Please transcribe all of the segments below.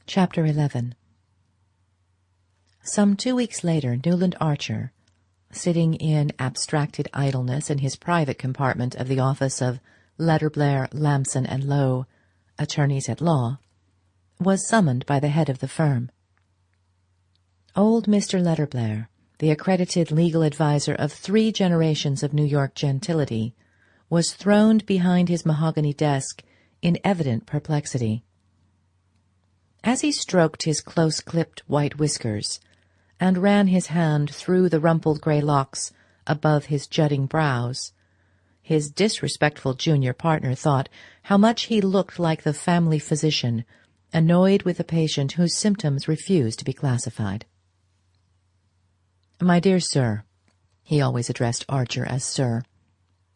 Chapter 11. Some 2 weeks later, Newland Archer, sitting in abstracted idleness in his private compartment of the office of Letterblair, Lamson and Lowe, attorneys at law, was summoned by the head of the firm. Old Mr. Letterblair, the accredited legal adviser of 3 generations of New York gentility, was throned behind his mahogany desk in evident perplexity. As he stroked his close-clipped white whiskers and ran his hand through the rumpled grey locks above his jutting brows, his disrespectful junior partner thought how much he looked like the family physician, annoyed with a patient whose symptoms refused to be classified. "My dear sir," he always addressed Archer as sir,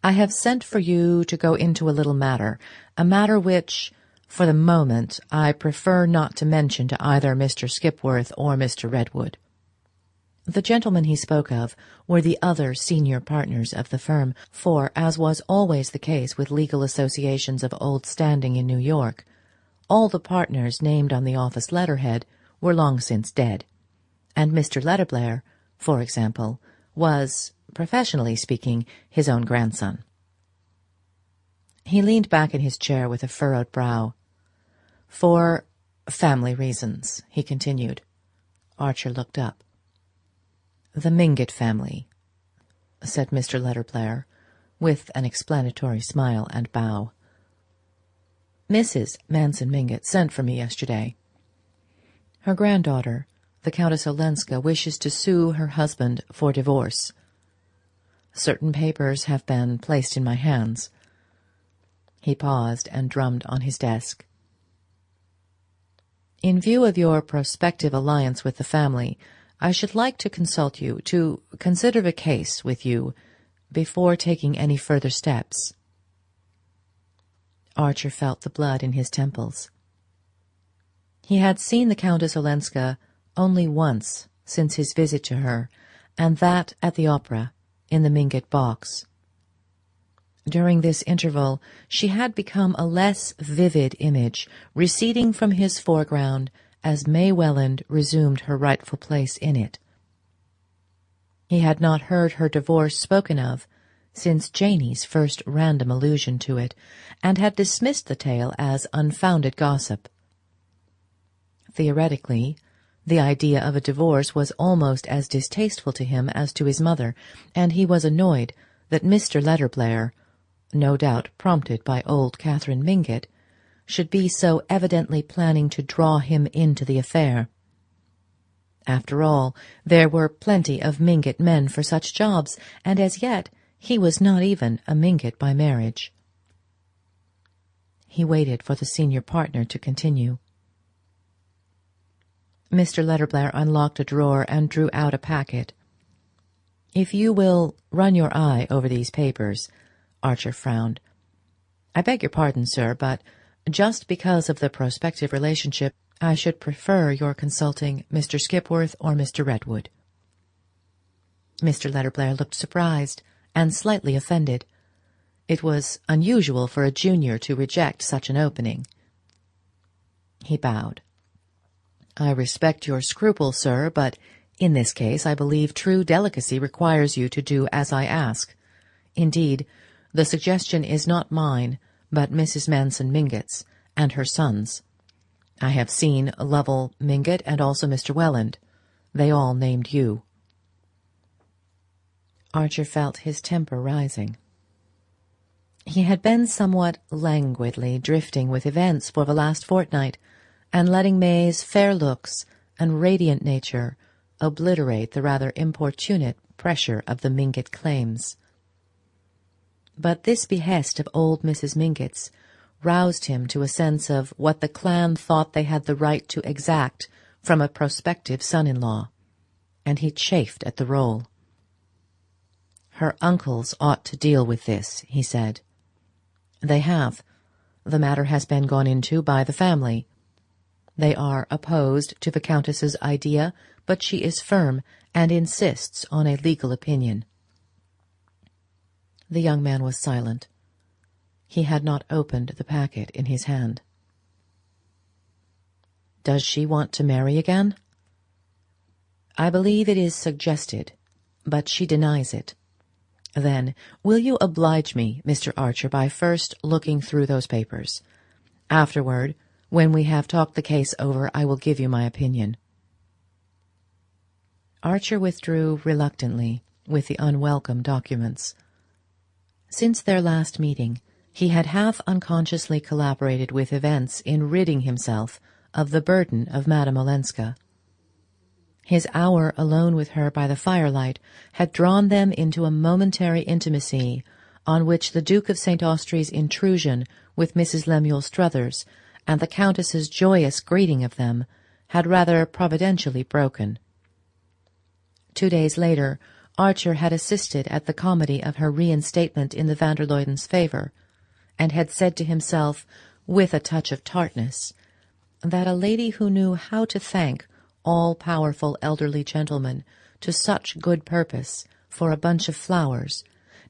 "I have sent for you to go into a little matter, a matter which, for the moment, I prefer not to mention to either Mr. Skipworth or Mr. Redwood." The gentlemen he spoke of were the other senior partners of the firm, for, as was always the case with legal associations of old standing in New York, all the partners named on the office letterhead were long since dead, and Mr. Letterblair, for example, was, professionally speaking, his own grandson. He leaned back in his chair with a furrowed brow. "For family reasons," he continued. Archer looked up. "The Mingott family," said Mr. Letterblair, with an explanatory smile and bow. "Mrs. Manson Mingott sent for me yesterday. Her granddaughter, the Countess Olenska, wishes to sue her husband for divorce. Certain papers have been placed in my hands." He paused and drummed on his desk. "In view of your prospective alliance with the family, I should like to consult you, to consider the case with you, before taking any further steps." Archer felt the blood in his temples. He had seen the Countess Olenska only once since his visit to her, and that at the opera, in the Mingott box. During this interval she had become a less vivid image, receding from his foreground as May Welland resumed her rightful place in it. He had not heard her divorce spoken of since Janie's first random allusion to it, and had dismissed the tale as unfounded gossip. Theoretically, the idea of a divorce was almost as distasteful to him as to his mother, and he was annoyed that Mr. Letterblair, no doubt prompted by old Catherine Mingott, should be so evidently planning to draw him into the affair. After all, there were plenty of Mingott men for such jobs, and as yet he was not even a Mingott by marriage. He waited for the senior partner to continue. Mr. Letterblair unlocked a drawer and drew out a packet. "If you will run your eye over these papers," Archer frowned. "I beg your pardon, sir, but just because of the prospective relationship, I should prefer your consulting Mr. Skipworth or Mr. Redwood." Mr. Letterblair looked surprised and slightly offended. It was unusual for a junior to reject such an opening. He bowed. "I respect your scruples, sir, but in this case I believe true delicacy requires you to do as I ask. Indeed, the suggestion is not mine, but Mrs. Manson Mingott's and her son's. I have seen Lovell Mingott and also Mr. Welland. They all named you." Archer felt his temper rising. He had been somewhat languidly drifting with events for the last fortnight, and letting May's fair looks and radiant nature obliterate the rather importunate pressure of the Mingott claims. But this behest of old Mrs. Mingott's roused him to a sense of what the clan thought they had the right to exact from a prospective son-in-law, and he chafed at the role. "Her uncles ought to deal with this," he said. "They have. The matter has been gone into by the family. They are opposed to the Countess's idea, but she is firm and insists on a legal opinion." The young man was silent. He had not opened the packet in his hand. Does she want to marry again? I believe it is suggested, but she denies it. Then, will you oblige me, Mr. Archer, by first looking through those papers? Afterward, when we have talked the case over, I will give you my opinion. Archer withdrew reluctantly with the unwelcome documents. Since their last meeting, he had half unconsciously collaborated with events in ridding himself of the burden of Madame Olenska. His hour alone with her by the firelight had drawn them into a momentary intimacy on which the Duke of St. Austrey's intrusion with Mrs. Lemuel Struthers and the Countess's joyous greeting of them had rather providentially broken. 2 days later, Archer had assisted at the comedy of her reinstatement in the van der Luydens' favour, and had said to himself, with a touch of tartness, that a lady who knew how to thank all-powerful elderly gentlemen to such good purpose for a bunch of flowers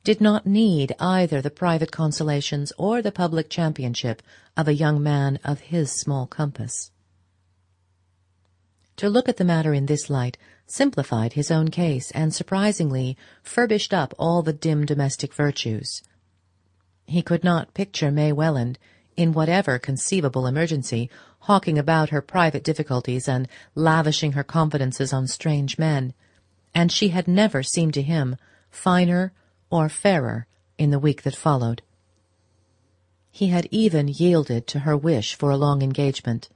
did not need either the private consolations or the public championship of a young man of his small compass. To look at the matter in this light simplified his own case and surprisingly furbished up all the dim domestic virtues. He could not picture May Welland, in whatever conceivable emergency, hawking about her private difficulties and lavishing her confidences on strange men, and she had never seemed to him finer or fairer in the week that followed. He had even yielded to her wish for a long engagement,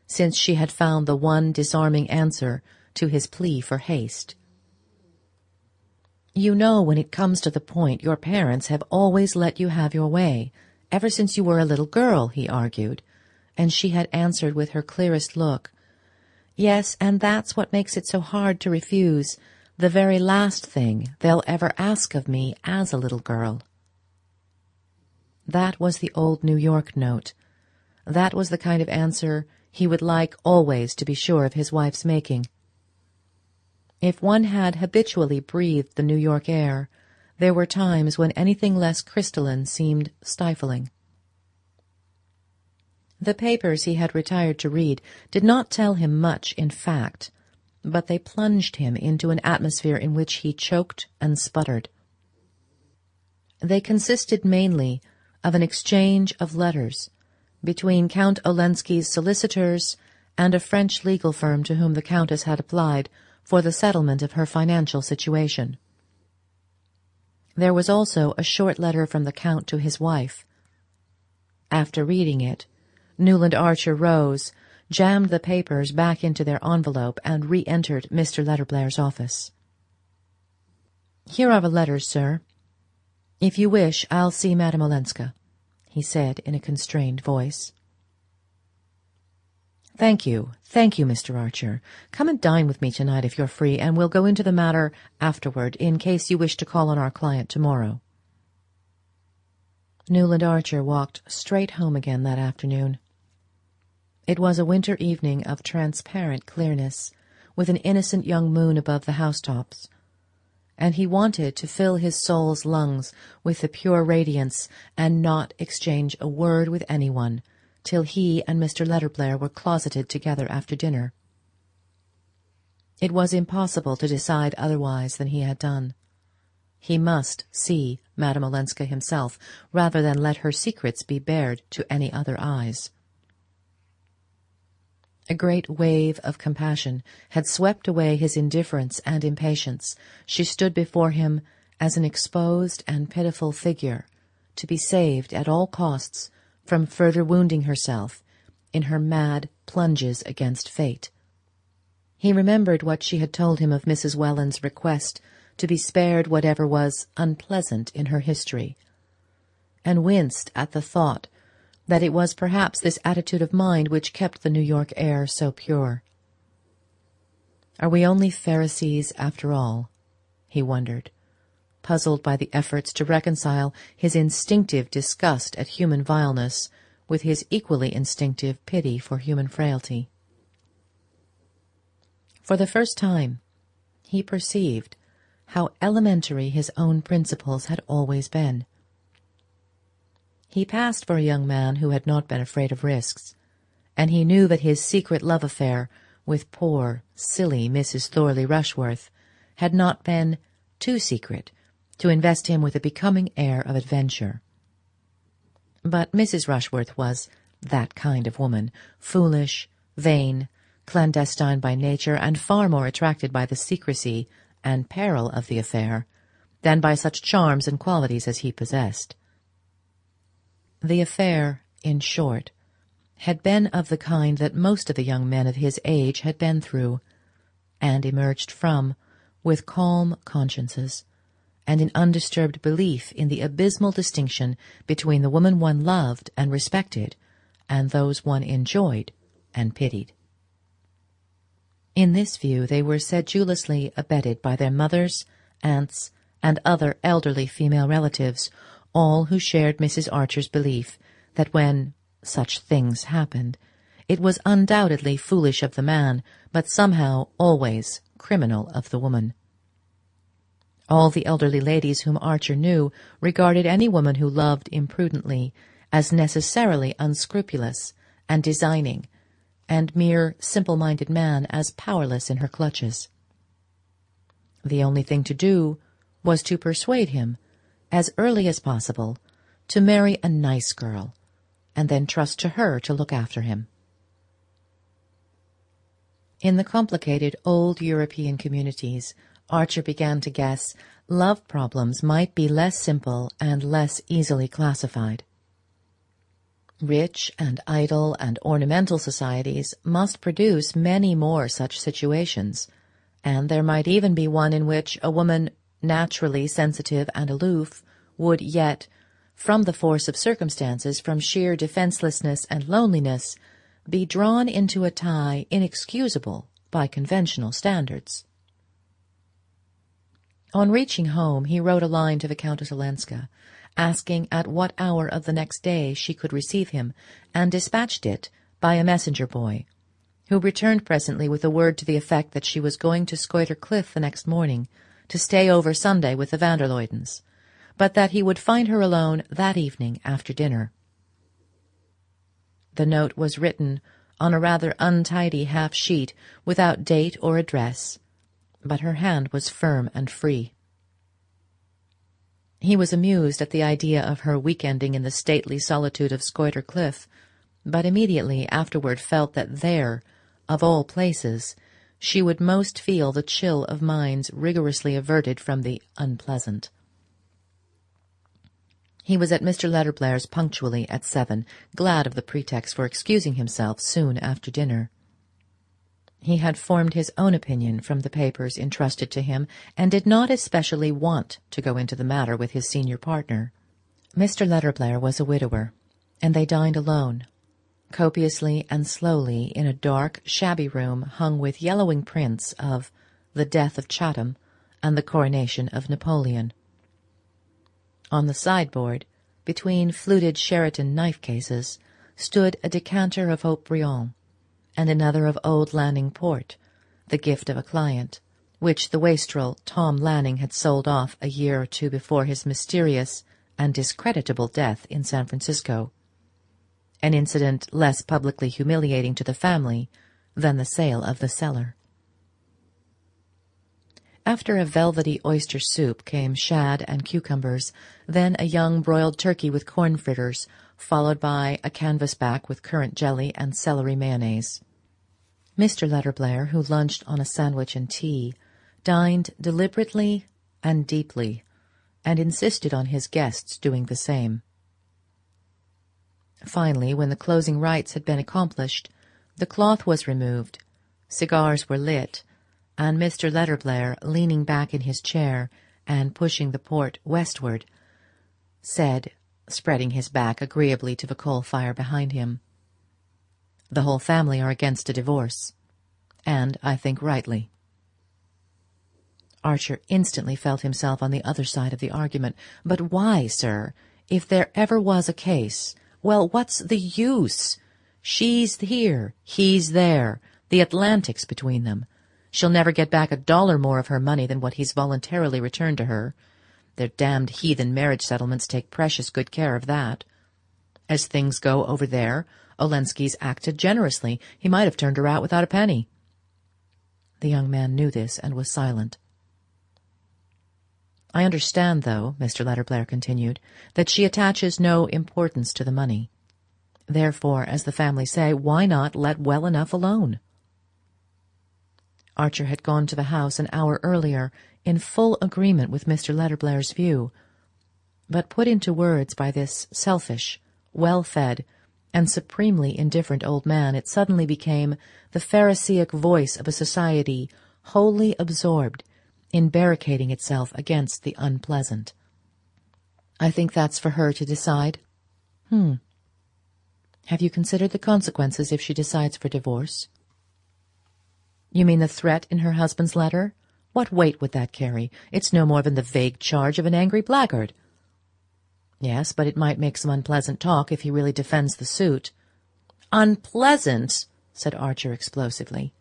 since she had found the one disarming answer to his plea for haste. "You know, when it comes to the point, your parents have always let you have your way, ever since you were a little girl," he argued, and she had answered with her clearest look, "Yes, and that's what makes it so hard to refuse the very last thing they'll ever ask of me as a little girl." That was the old New York note. That was the kind of answer he would like always to be sure of his wife's making. If one had habitually breathed the New York air, there were times when anything less crystalline seemed stifling. The papers he had retired to read did not tell him much in fact, but they plunged him into an atmosphere in which he choked and sputtered. They consisted mainly of an exchange of letters between Count Olenski's solicitors and a French legal firm to whom the Countess had applied for the settlement of her financial situation. There was also a short letter from the Count to his wife. After reading it, Newland Archer rose, jammed the papers back into their envelope, and re-entered Mr. Letterblair's office. "Here are the letters, sir. If you wish, I'll see Madame Olenska," he said in a constrained voice. Thank you, Mr. Archer. Come and dine with me tonight if you're free, and we'll go into the matter afterward in case you wish to call on our client tomorrow." Newland Archer walked straight home again that afternoon. It was a winter evening of transparent clearness, with an innocent young moon above the housetops, and he wanted to fill his soul's lungs with the pure radiance and not exchange a word with anyone till he and Mr. Letterblair were closeted together after dinner. It was impossible to decide otherwise than he had done. He must see Madame Olenska himself, rather than let her secrets be bared to any other eyes. A great wave of compassion had swept away his indifference and impatience. She stood before him as an exposed and pitiful figure, to be saved at all costs from further wounding herself in her mad plunges against fate. He remembered what she had told him of Mrs. Welland's request to be spared whatever was unpleasant in her history, and winced at the thought that it was perhaps this attitude of mind which kept the New York air so pure. Are we only Pharisees after all? He wondered, puzzled by the efforts to reconcile his instinctive disgust at human vileness with his equally instinctive pity for human frailty. For the first time, he perceived how elementary his own principles had always been. He passed for a young man who had not been afraid of risks, and he knew that his secret love affair with poor, silly Mrs. Thorley Rushworth had not been too secret to invest him with a becoming air of adventure. But Mrs. Rushworth was that kind of woman, foolish, vain, clandestine by nature, and far more attracted by the secrecy and peril of the affair than by such charms and qualities as he possessed. The affair, in short, had been of the kind that most of the young men of his age had been through, and emerged from, with calm consciences, and in undisturbed belief in the abysmal distinction between the woman one loved and respected and those one enjoyed and pitied. In this view they were sedulously abetted by their mothers, aunts, and other elderly female relatives, all who shared Mrs. Archer's belief that when such things happened, it was undoubtedly foolish of the man, but somehow always criminal of the woman. All the elderly ladies whom Archer knew regarded any woman who loved imprudently as necessarily unscrupulous and designing, and mere simple-minded man as powerless in her clutches. The only thing to do was to persuade him, as early as possible, to marry a nice girl, and then trust to her to look after him. In the complicated old European communities, Archer began to guess love problems might be less simple and less easily classified. Rich and idle and ornamental societies must produce many more such situations, and there might even be one in which a woman naturally sensitive and aloof would yet, from the force of circumstances, from sheer defenselessness and loneliness, be drawn into a tie inexcusable by conventional standards. On reaching home, he wrote a line to the Countess Olenska, asking at what hour of the next day she could receive him, and dispatched it by a messenger boy, who returned presently with a word to the effect that she was going to Scoitter Cliff the next morning, to stay over Sunday with the van der Luydens, but that he would find her alone that evening after dinner. The note was written on a rather untidy half-sheet, without date or address, but her hand was firm and free. He was amused at the idea of her week-ending in the stately solitude of Scoitter Cliff, but immediately afterward felt that there, of all places, she would most feel the chill of minds rigorously averted from the unpleasant. He was at Mr. Letterblair's punctually at 7, glad of the pretext for excusing himself soon after dinner. He had formed his own opinion from the papers entrusted to him, and did not especially want to go into the matter with his senior partner. Mr. Letterblair was a widower, and they dined alone, copiously and slowly, in a dark, shabby room hung with yellowing prints of the death of Chatham and the coronation of Napoleon. On the sideboard, between fluted Sheraton knife-cases, stood a decanter of Haut-Brion, and another of Old Lanning port, the gift of a client, which the wastrel Tom Lanning had sold off a year or two before his mysterious and discreditable death in San Francisco, an incident less publicly humiliating to the family than the sale of the cellar. After a velvety oyster soup came shad and cucumbers, then a young broiled turkey with corn fritters, followed by a canvasback with currant jelly and celery mayonnaise. Mr. Letterblair, who lunched on a sandwich and tea, dined deliberately and deeply, and insisted on his guests doing the same. Finally, when the closing rites had been accomplished, the cloth was removed, cigars were lit, and Mr. Letterblair, leaning back in his chair and pushing the port westward, said, spreading his back agreeably to the coal fire behind him, "The whole family are against a divorce, and I think rightly." Archer instantly felt himself on the other side of the argument. "But why, sir? If there ever was a case, well, what's the use? She's here, he's there, the Atlantic's between them. She'll never get back $1 more of her money than what he's voluntarily returned to her. Their damned heathen marriage settlements take precious good care of that. As things go over there, Olenski's acted generously. He might have turned her out without a penny." The young man knew this and was silent. "I understand, though," Mr. Letterblair continued, "that she attaches no importance to the money. Therefore, as the family say, why not let well enough alone?" Archer had gone to the house an hour earlier, in full agreement with Mr. Letterblair's view, but put into words by this selfish, well-fed, and supremely indifferent old man, it suddenly became the Pharisaic voice of a society wholly absorbed in barricading itself against the unpleasant. "I think that's for her to decide." "Have you considered the consequences if she decides for divorce?" "You mean the threat in her husband's letter? What weight would that carry? It's no more than the vague charge of an angry blackguard." "Yes, but it might make some unpleasant talk if he really defends the suit." "Unpleasant!" said Archer explosively.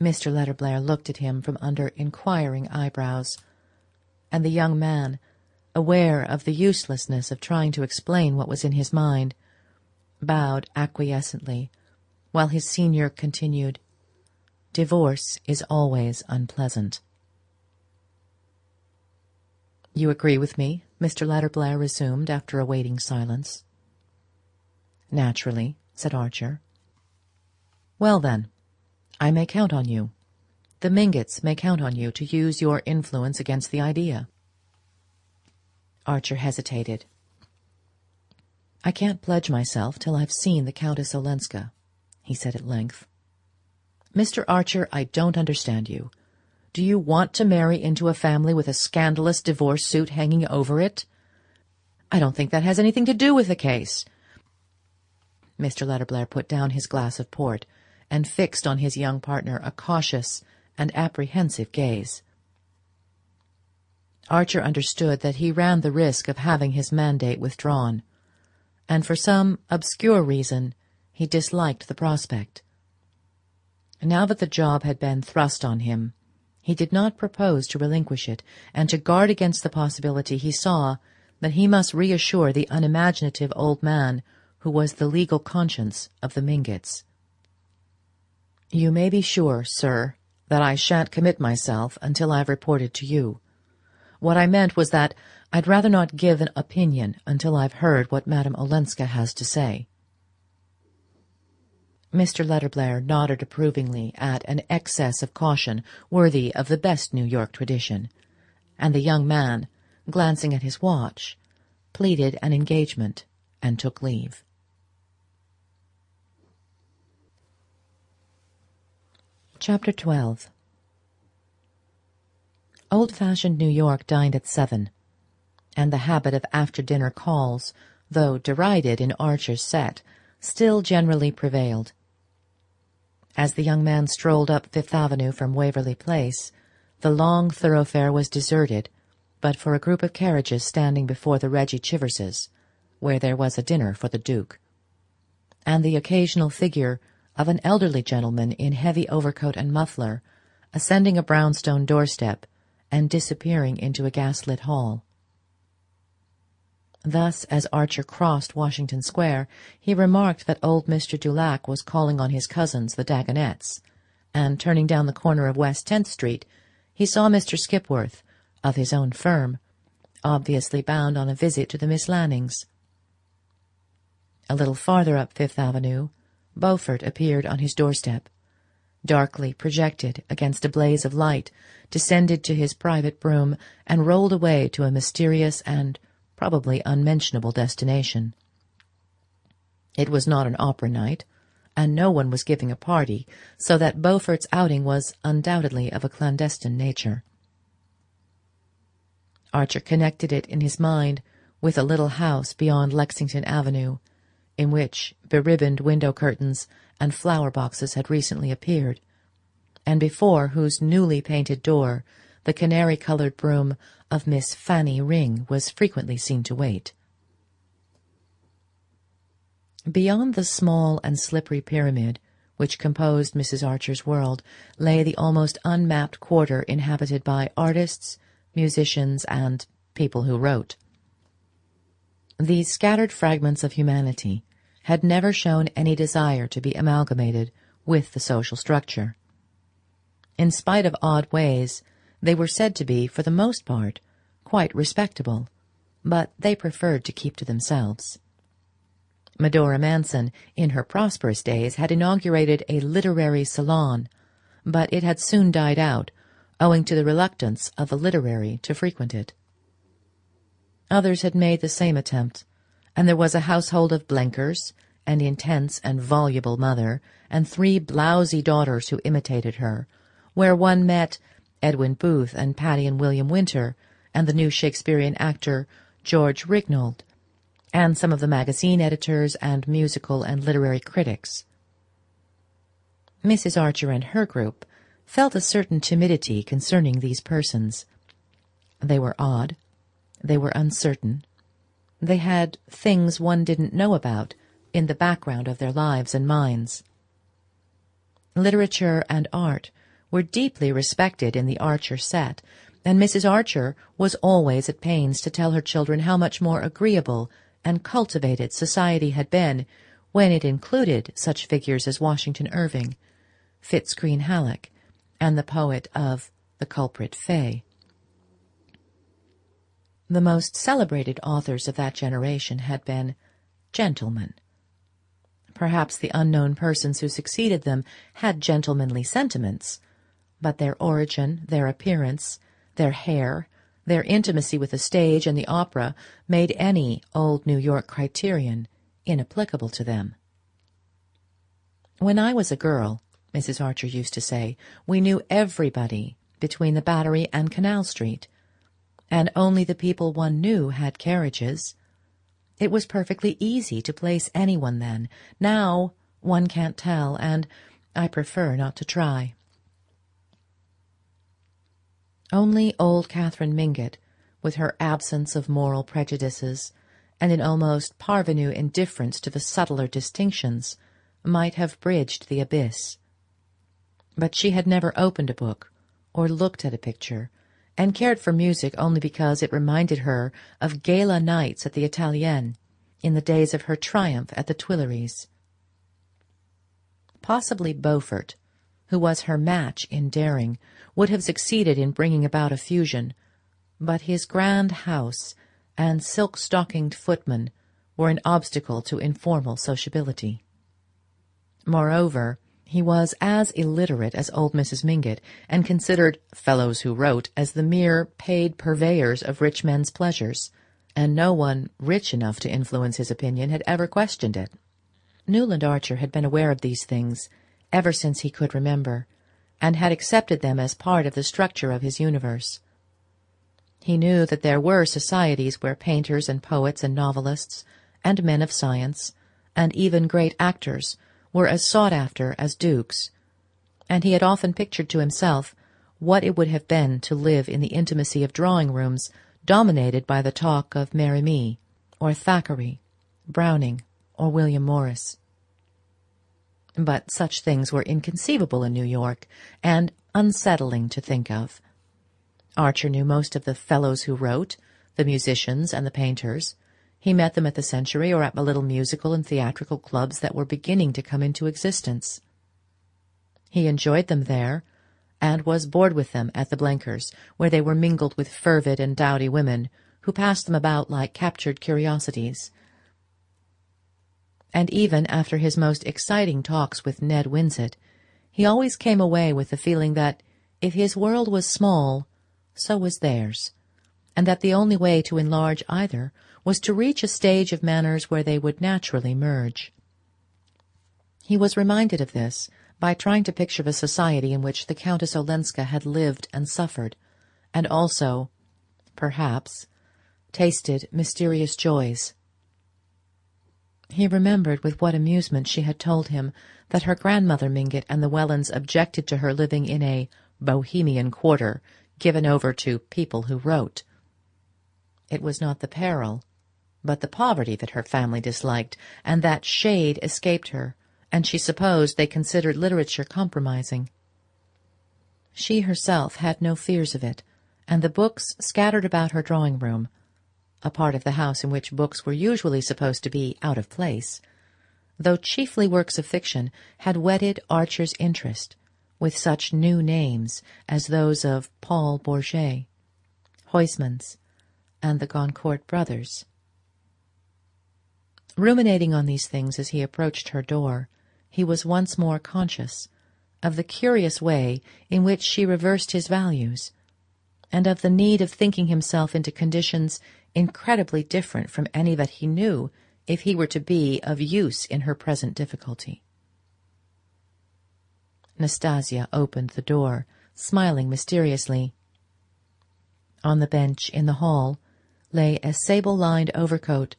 Mr. Letterblair looked at him from under inquiring eyebrows, and the young man, aware of the uselessness of trying to explain what was in his mind, bowed acquiescently, while his senior continued, "Divorce is always unpleasant." "You agree with me?" Mr. Letterblair resumed after a waiting silence. "Naturally," said Archer. "Well, then, I may count on you. The Mingotts may count on you to use your influence against the idea." Archer hesitated. "I can't pledge myself till I've seen the Countess Olenska," he said at length. "Mr. Archer, I don't understand you. Do you want to marry into a family with a scandalous divorce suit hanging over it? I don't think that has anything to do with the case." Mr. Letterblair put down his glass of port and fixed on his young partner a cautious and apprehensive gaze. Archer understood that he ran the risk of having his mandate withdrawn, and for some obscure reason he disliked the prospect. Now that the job had been thrust on him, he did not propose to relinquish it, and to guard against the possibility he saw that he must reassure the unimaginative old man who was the legal conscience of the Mingotts. "You may be sure, sir, that I shan't commit myself until I've reported to you. What I meant was that I'd rather not give an opinion until I've heard what Madame Olenska has to say." Mr. Letterblair nodded approvingly at an excess of caution worthy of the best New York tradition, and the young man, glancing at his watch, pleaded an engagement and took leave. Chapter 12. Old-fashioned New York dined at 7, and the habit of after-dinner calls, though derided in Archer's set, still generally prevailed. As the young man strolled up Fifth Avenue from Waverly Place, the long thoroughfare was deserted but for a group of carriages standing before the Reggie Chiverses, where there was a dinner for the Duke, and the occasional figure of an elderly gentleman in heavy overcoat and muffler, ascending a brownstone doorstep and disappearing into a gas-lit hall. Thus, as Archer crossed Washington Square, he remarked that old Mr. Dulac was calling on his cousins, the Dagonets, and turning down the corner of West 10th Street, he saw Mr. Skipworth, of his own firm, obviously bound on a visit to the Miss Lannings. A little farther up Fifth Avenue, Beaufort appeared on his doorstep, darkly projected against a blaze of light, descended to his private brougham, and rolled away to a mysterious and probably unmentionable destination. It was not an opera night, and no one was giving a party, so that Beaufort's outing was undoubtedly of a clandestine nature. Archer connected it in his mind with a little house beyond Lexington Avenue, in which beribboned window curtains and flower boxes had recently appeared, and before whose newly painted door the canary-colored brougham of Miss Fanny Ring was frequently seen to wait. Beyond the small and slippery pyramid which composed Mrs. Archer's world lay the almost unmapped quarter inhabited by artists, musicians, and people who wrote. These scattered fragments of humanity had never shown any desire to be amalgamated with the social structure. In spite of odd ways, they were said to be, for the most part, quite respectable, but they preferred to keep to themselves. Medora Manson, in her prosperous days, had inaugurated a literary salon, but it had soon died out, owing to the reluctance of the literary to frequent it. Others had made the same attempt, and there was a household of Blenkers, an intense and voluble mother, and 3 blousy daughters who imitated her, where one met Edwin Booth and Patty and William Winter, and the new Shakespearean actor George Rignold, and some of the magazine editors and musical and literary critics. Mrs. Archer and her group felt a certain timidity concerning these persons. They were odd. They were uncertain. They had things one didn't know about in the background of their lives and minds. Literature and art were deeply respected in the Archer set, and Mrs. Archer was always at pains to tell her children how much more agreeable and cultivated society had been when it included such figures as Washington Irving, Fitz-Greene Halleck, and the poet of The Culprit Fay. The most celebrated authors of that generation had been gentlemen. Perhaps the unknown persons who succeeded them had gentlemanly sentiments, but their origin, their appearance, their hair, their intimacy with the stage and the opera made any old New York criterion inapplicable to them. When I was a girl, Mrs. Archer used to say, we knew everybody between the Battery and Canal Street, and only the people one knew had carriages. It was perfectly easy to place anyone then. Now one can't tell, and I prefer not to try. Only old Catherine Mingott, with her absence of moral prejudices and an almost parvenu indifference to the subtler distinctions, might have bridged the abyss. But she had never opened a book or looked at a picture, and cared for music only because it reminded her of gala nights at the Italienne in the days of her triumph at the Tuileries. Possibly Beaufort, who was her match in daring, would have succeeded in bringing about a fusion, but his grand house and silk-stockinged footman were an obstacle to informal sociability. Moreover, he was as illiterate as old Mrs. Mingott, and considered fellows who wrote as the mere paid purveyors of rich men's pleasures, and no one rich enough to influence his opinion had ever questioned it. Newland Archer had been aware of these things ever since he could remember, and had accepted them as part of the structure of his universe. He knew that there were societies where painters and poets and novelists and men of science, and even great actors, were as sought after as dukes, and he had often pictured to himself what it would have been to live in the intimacy of drawing-rooms dominated by the talk of Mérimée, or Thackeray, Browning, or William Morris. But such things were inconceivable in New York, and unsettling to think of. Archer knew most of the fellows who wrote, the musicians and the painters. He met them at the Century or at the little musical and theatrical clubs that were beginning to come into existence. He enjoyed them there, and was bored with them at the Blenkers, where they were mingled with fervid and dowdy women, who passed them about like captured curiosities. And even after his most exciting talks with Ned Winsett, he always came away with the feeling that if his world was small, so was theirs, and that the only way to enlarge either was to reach a stage of manners where they would naturally merge. He was reminded of this by trying to picture the society in which the Countess Olenska had lived and suffered, and also, perhaps, tasted mysterious joys. He remembered with what amusement she had told him that her grandmother Mingott and the Wellands objected to her living in a bohemian quarter given over to people who wrote. It was not the peril, but the poverty that her family disliked, and that shade escaped her, and she supposed they considered literature compromising. She herself had no fears of it, and the books scattered about her drawing-room, a part of the house in which books were usually supposed to be out of place, though chiefly works of fiction, had whetted Archer's interest with such new names as those of Paul Bourget, Huysmans, and the Goncourt brothers. Ruminating on these things as he approached her door, he was once more conscious of the curious way in which she reversed his values, and of the need of thinking himself into conditions incredibly different from any that he knew if he were to be of use in her present difficulty. Nastasia opened the door, smiling mysteriously. On the bench in the hall lay a sable-lined overcoat,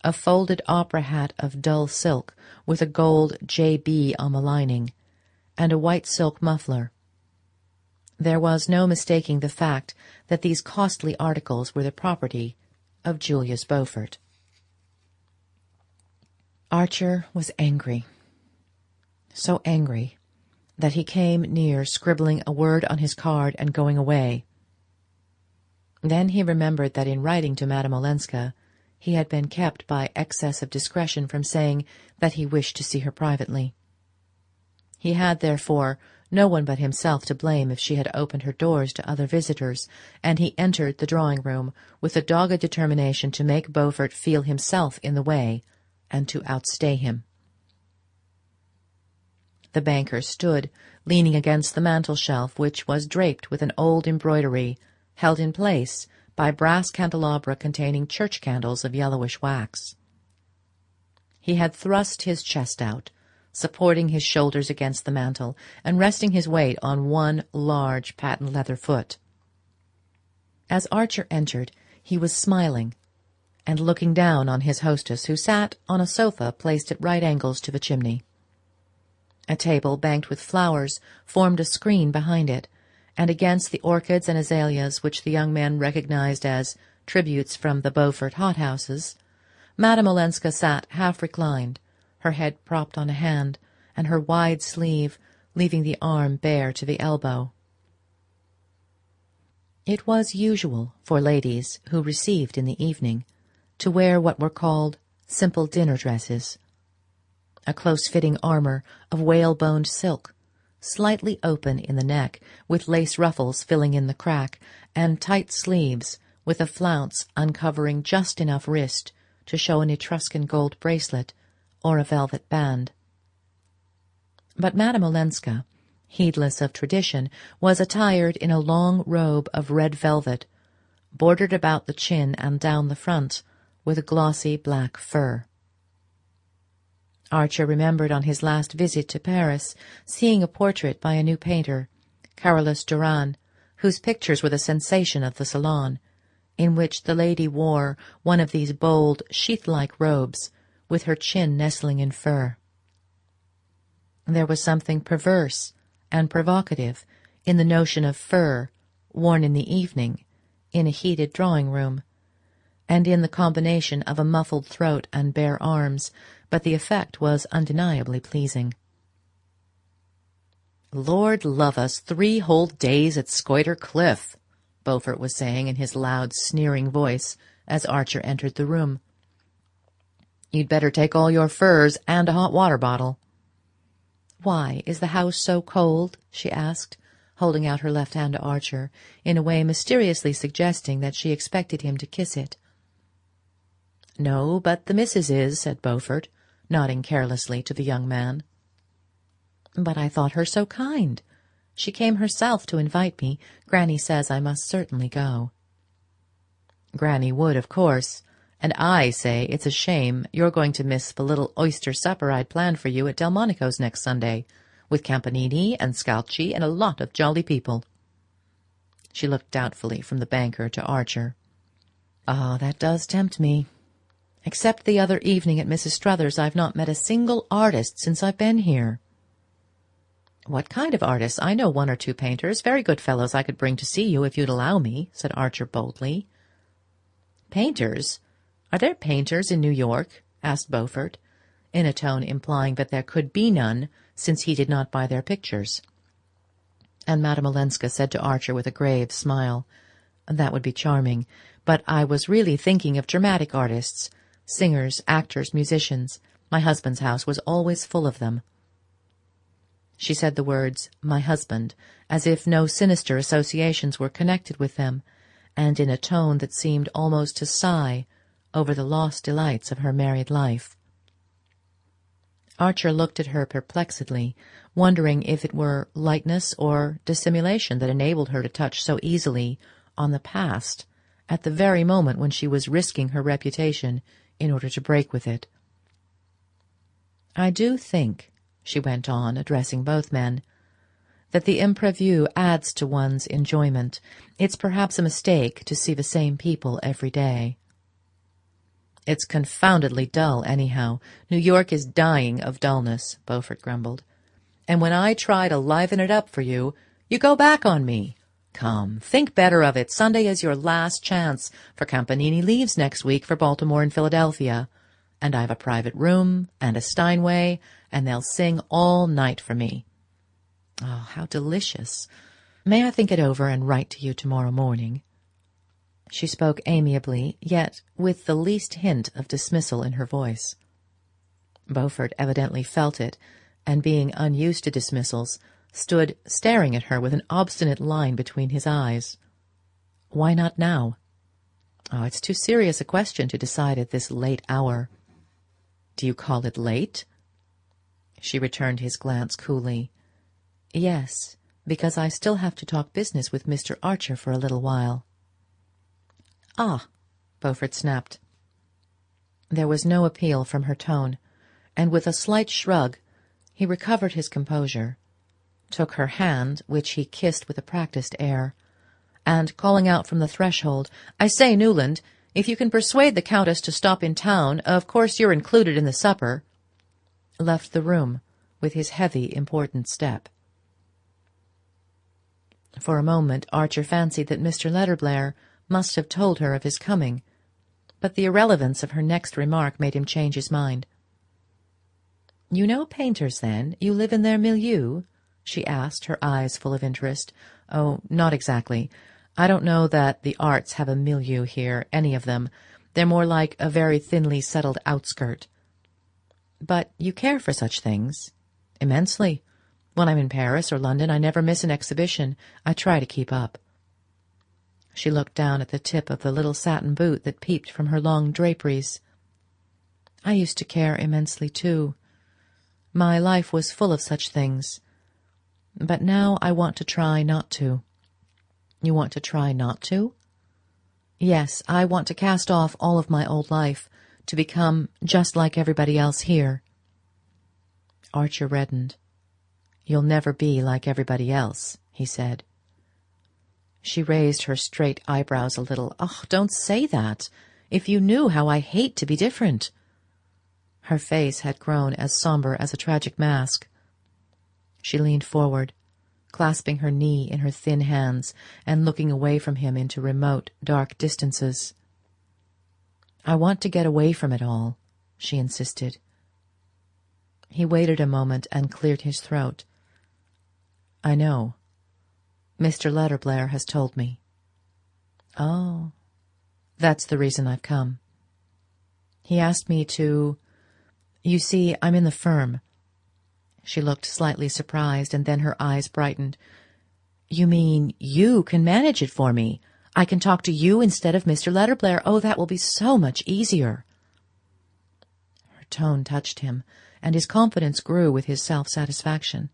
a folded opera hat of dull silk with a gold J.B. on the lining, and a white silk muffler. There was no mistaking the fact that these costly articles were the property of Julius Beaufort. Archer was angry, so angry that he came near scribbling a word on his card and going away. Then he remembered that in writing to Madame Olenska he had been kept by excess of discretion from saying that he wished to see her privately. He had, therefore, no one but himself to blame if she had opened her doors to other visitors, and he entered the drawing-room with a dogged determination to make Beaufort feel himself in the way and to outstay him. The banker stood leaning against the mantel-shelf, which was draped with an old embroidery, held in place by brass candelabra containing church candles of yellowish wax. He had thrust his chest out, supporting his shoulders against the mantel and resting his weight on one large patent leather foot. As Archer entered, he was smiling and looking down on his hostess, who sat on a sofa placed at right angles to the chimney. A table banked with flowers formed a screen behind it, and against the orchids and azaleas which the young man recognized as tributes from the Beaufort hothouses, Madame Olenska sat half-reclined, her head propped on a hand, and her wide sleeve leaving the arm bare to the elbow. It was usual for ladies who received in the evening to wear what were called simple dinner dresses, a close-fitting armor of whaleboned silk, slightly open in the neck, with lace ruffles filling in the crack, and tight sleeves with a flounce uncovering just enough wrist to show an Etruscan gold bracelet or a velvet band. But Madame Olenska, heedless of tradition, was attired in a long robe of red velvet, bordered about the chin and down the front with glossy black fur. Archer remembered on his last visit to Paris seeing a portrait by a new painter, Carolus Duran, whose pictures were the sensation of the salon, in which the lady wore one of these bold, sheath-like robes, with her chin nestling in fur. There was something perverse and provocative in the notion of fur worn in the evening in a heated drawing-room, and in the combination of a muffled throat and bare arms, but the effect was undeniably pleasing. "Lord love us, 3 whole days at Scoiter Cliff," Beaufort was saying in his loud, sneering voice as Archer entered the room. "You'd better take all your furs and a hot water bottle." "Why, is the house so cold?" she asked, holding out her left hand to Archer, in a way mysteriously suggesting that she expected him to kiss it. "No, but the missus is," said Beaufort, nodding carelessly to the young man. "But I thought her so kind. She came herself to invite me. Granny says I must certainly go." "Granny would, of course. And I say it's a shame you're going to miss the little oyster supper I'd planned for you at Delmonico's next Sunday, with Campanini and Scalchi and a lot of jolly people." She looked doubtfully from the banker to Archer. "Ah, that does tempt me. Except the other evening at Mrs. Struthers, I've not met a single artist since I've been here." "What kind of artists? I know 1 or 2 painters, very good fellows I could bring to see you if you'd allow me," said Archer boldly. "Painters? Are there painters in New York?" asked Beaufort, in a tone implying that there could be none, since he did not buy their pictures. And Madame Olenska said to Archer with a grave smile, "That would be charming, but I was really thinking of dramatic artists, singers, actors, musicians, My husband's house was always full of them. She said the words, my husband, as if no sinister associations were connected with them, and in a tone that seemed almost to sigh over the lost delights of her married life. Archer looked at her perplexedly, wondering if it were lightness or dissimulation that enabled her to touch so easily on the past at the very moment when she was risking her reputation in order to break with it. I do think, she went on, addressing both men, that the imprévu adds to one's enjoyment. It's perhaps a mistake to see the same people every day. It's confoundedly dull, anyhow. New York is dying of dullness, Beaufort grumbled. And when I try to liven it up for you, you go back on me. Come, think better of it. Sunday is your last chance, for Campanini leaves next week for Baltimore and Philadelphia. And I've a private room and a Steinway, and they'll sing all night for me. Oh, how delicious. May I think it over and write to you tomorrow morning? She spoke amiably, yet with the least hint of dismissal in her voice. Beaufort evidently felt it, and being unused to dismissals, stood staring at her with an obstinate line between his eyes. Why not now? Oh, it's too serious a question to decide at this late hour. Do you call it late? She returned his glance coolly. Yes, because I still have to talk business with Mr. Archer for a little while. Ah, Beaufort snapped. There was no appeal from her tone, and with a slight shrug he recovered his composure, took her hand, which he kissed with a practised air, and, calling out from the threshold, I say, Newland, if you can persuade the Countess to stop in town, of course you're included in the supper, left the room with his heavy, important step. For a moment Archer fancied that Mr. Letterblair must have told her of his coming, but the irrelevance of her next remark made him change his mind. You know painters, then? You live in their milieu? She asked, her eyes full of interest. Oh, not exactly. I don't know that the arts have a milieu here, any of them. They're more like a very thinly settled outskirt. But you care for such things? Immensely. When I'm in Paris or London, I never miss an exhibition. I try to keep up. She looked down at the tip of the little satin boot that peeped from her long draperies. I used to care immensely, too. My life was full of such things. But now I want to try not to. You want to try not to? Yes, I want to cast off all of my old life, to become just like everybody else here. Archer reddened. You'll never be like everybody else, he said. She raised her straight eyebrows a little. Oh, don't say that. If you knew how I hate to be different. Her face had grown as somber as a tragic mask. She leaned forward, clasping her knee in her thin hands and looking away from him into remote, dark distances. I want to get away from it all, she insisted. He waited a moment and cleared his throat. I know. Mr. Letterblair has told me. Oh, that's the reason I've come. He asked me to... You see, I'm in the firm. She looked slightly surprised, and then her eyes brightened. You mean you can manage it for me? I can talk to you instead of Mr. Letterblair. Oh, that will be so much easier. Her tone touched him, and his confidence grew with his self-satisfaction.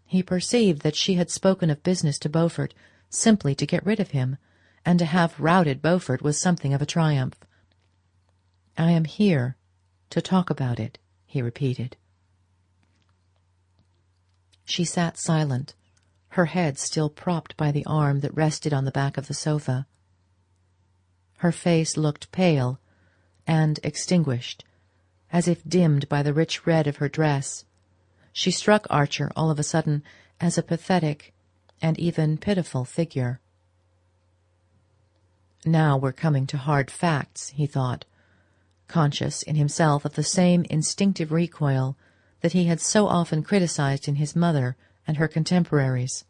He perceived that she had spoken of business to Beaufort simply to get rid of him, and to have routed Beaufort was something of a triumph. I am here to talk about it, he repeated. She sat silent, her head still propped by the arm that rested on the back of the sofa. Her face looked pale and extinguished, as if dimmed by the rich red of her dress. She struck Archer all of a sudden as a pathetic and even pitiful figure. Now we're coming to hard facts, he thought, conscious in himself of the same instinctive recoil that he had so often criticized in his mother and her contemporaries.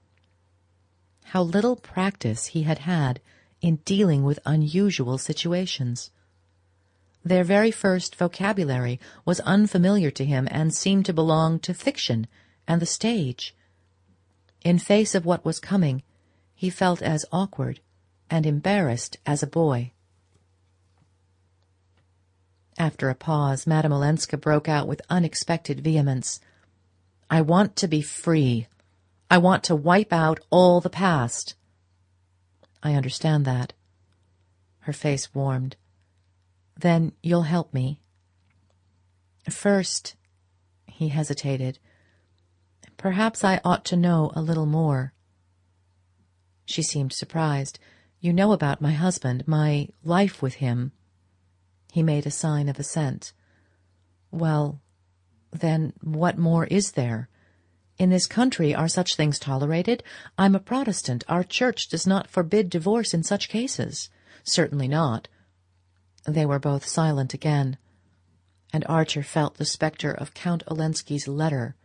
How little practice he had had in dealing with unusual situations. Their very first vocabulary was unfamiliar to him and seemed to belong to fiction and the stage. In face of what was coming, he felt as awkward and embarrassed as a boy. After a pause, Madame Olenska broke out with unexpected vehemence. "I want to be free. I want to wipe out all the past." "I understand that." Her face warmed. "Then you'll help me." "First," he hesitated, "perhaps I ought to know a little more." She seemed surprised. "You know about my husband, my life with him?" He made a sign of assent. "Well, then, what more is there? In this country are such things tolerated? I'm a Protestant. Our church does not forbid divorce in such cases." "Certainly not." They were both silent again, and Archer felt the spectre of Count Olenski's letter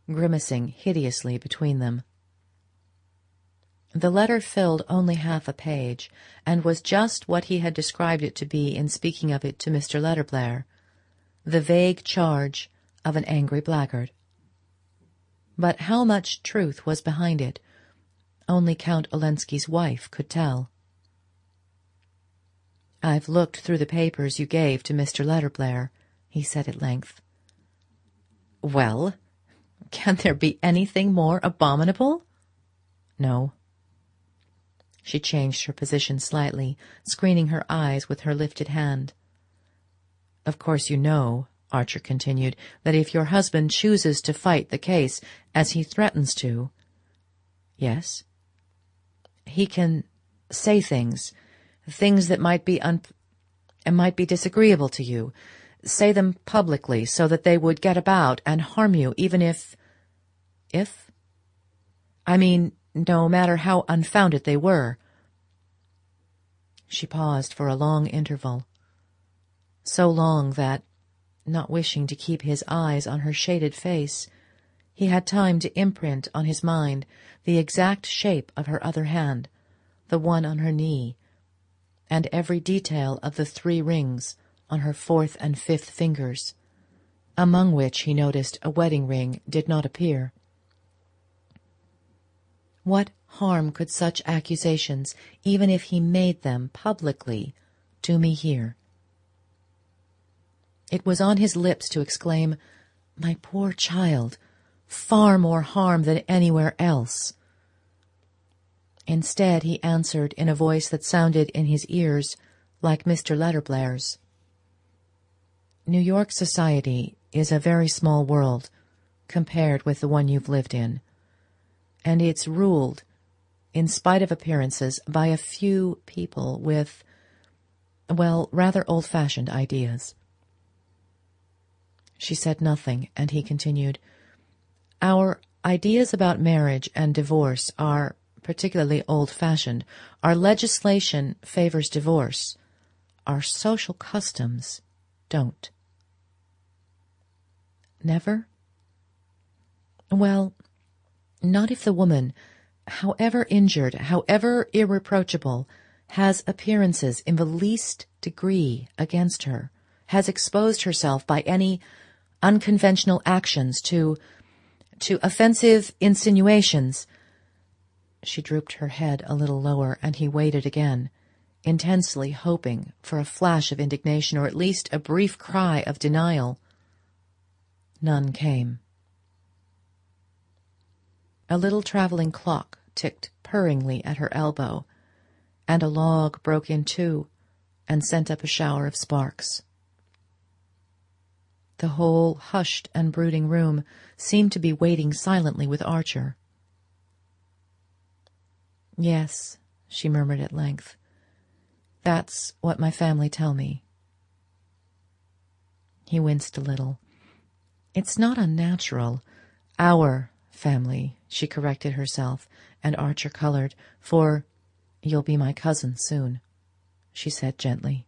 grimacing hideously between them. The letter filled only half a page, and was just what he had described it to be in speaking of it to Mr. Letterblair, the vague charge of an angry blackguard. But how much truth was behind it, only Count Olenski's wife could tell. "I've looked through the papers you gave to Mr. Letterblair," he said at length. "Well, can there be anything more abominable?" "No." She changed her position slightly, screening her eyes with her lifted hand. "Of course you know," Archer continued, "that if your husband chooses to fight the case, as he threatens to—" "Yes?" "He can say things that might be disagreeable to you, say them publicly so that they would get about and harm you, even if... I mean, no matter how unfounded they were." She paused for a long interval, so long that, not wishing to keep his eyes on her shaded face, he had time to imprint on his mind the exact shape of her other hand, the one on her knee, and every detail of the 3 rings on her 4th and 5th fingers, among which he noticed a wedding ring did not appear. What harm could such accusations, even if he made them publicly, do me here? It was on his lips to exclaim, "My poor child, far more harm than anywhere else." Instead, he answered in a voice that sounded in his ears like Mr. Letterblair's. "New York society is a very small world compared with the one you've lived in, and it's ruled, in spite of appearances, by a few people with, well, rather old-fashioned ideas." She said nothing, and he continued, "Our ideas about marriage and divorce are particularly old-fashioned. Our legislation favors divorce. Our social customs don't." "Never?" "Well, not if the woman, however injured, however irreproachable, has appearances in the least degree against her, has exposed herself by any unconventional actions to offensive insinuations." She drooped her head a little lower, and he waited again, intensely hoping for a flash of indignation or at least a brief cry of denial. None came. A little travelling clock ticked purringly at her elbow, and a log broke in 2 and sent up a shower of sparks. The whole hushed and brooding room seemed to be waiting silently with Archer. "Yes," she murmured at length, "that's what my family tell me." He winced a little. "It's not unnatural. Our family," she corrected herself, and Archer colored, "for you'll be my cousin soon," she said gently.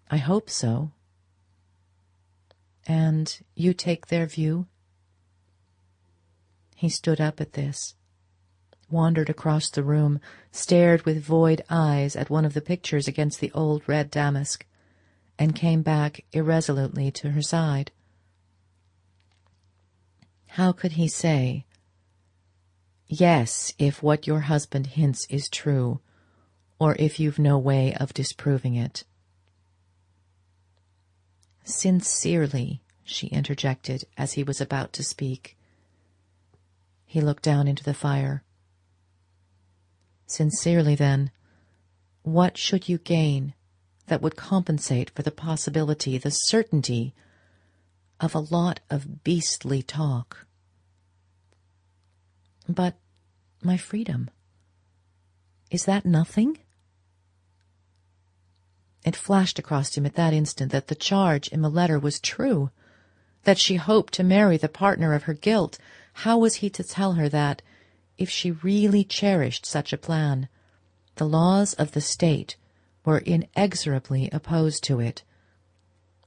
"I hope so." "And you take their view?" He stood up at this. wandered across the room, stared with void eyes at one of the pictures against the old red damask, and came back irresolutely to her side. How could he say, "Yes, if what your husband hints is true, or if you've no way of disproving it"? "Sincerely," she interjected as he was about to speak. He looked down into the fire. "Sincerely, then, what should you gain that would compensate for the possibility, the certainty, of a lot of beastly talk?" "But my freedom, is that nothing?" It flashed across him at that instant that the charge in the letter was true, that she hoped to marry the partner of her guilt. How was he to tell her that, if she really cherished such a plan, the laws of the state were inexorably opposed to it?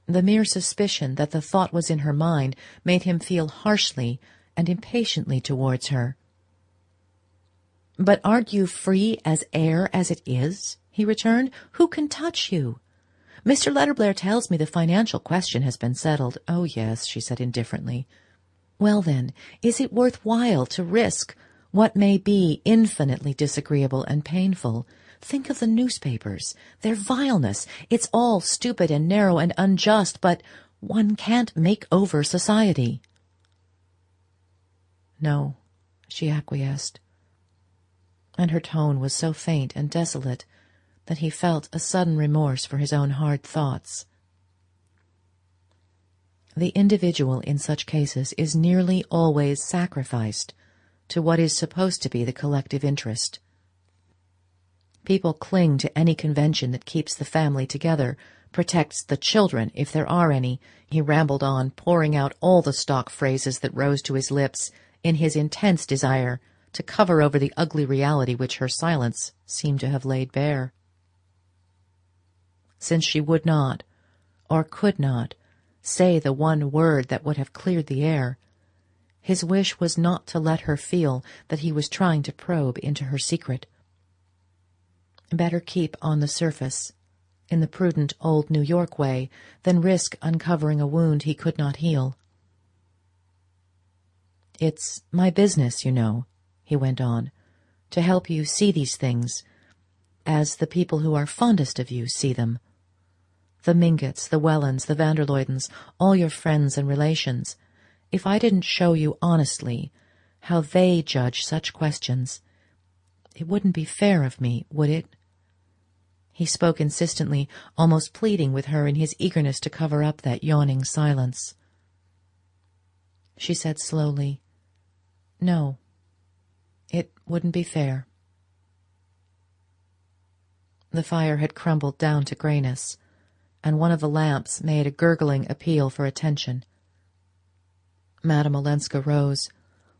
The mere suspicion that the thought was in her mind made him feel harshly and impatiently towards her. "But aren't you free as air as it is?" he returned. "Who can touch you? Mr. Letterblair tells me the financial question has been settled." "Oh, yes," she said indifferently. "Well, then, is it worth while to risk what may be infinitely disagreeable and painful? Think of the newspapers, their vileness. It's all stupid and narrow and unjust, but one can't make over society." "No," she acquiesced, and her tone was so faint and desolate that he felt a sudden remorse for his own hard thoughts. The individual in such cases is nearly always sacrificed to what is supposed to be the collective interest. People cling to any convention that keeps the family together, protects the children, if there are any. He rambled on, pouring out all the stock phrases that rose to his lips in his intense desire to cover over the ugly reality which her silence seemed to have laid bare. Since she would not, or could not, say the one word that would have cleared the air, his wish was not to let her feel that he was trying to probe into her secret. Better keep on the surface, in the prudent old New York way, than risk uncovering a wound he could not heal. "It's my business, you know," he went on, "to help you see these things as the people who are fondest of you see them. The Mingotts, the Wellands, the Vanderloydens, all your friends and relations. If I didn't show you honestly how they judge such questions, it wouldn't be fair of me, would it?" He spoke insistently, almost pleading with her in his eagerness to cover up that yawning silence. She said slowly, "No, it wouldn't be fair." The fire had crumbled down to grayness, and one of the lamps made a gurgling appeal for attention. Madame Olenska rose,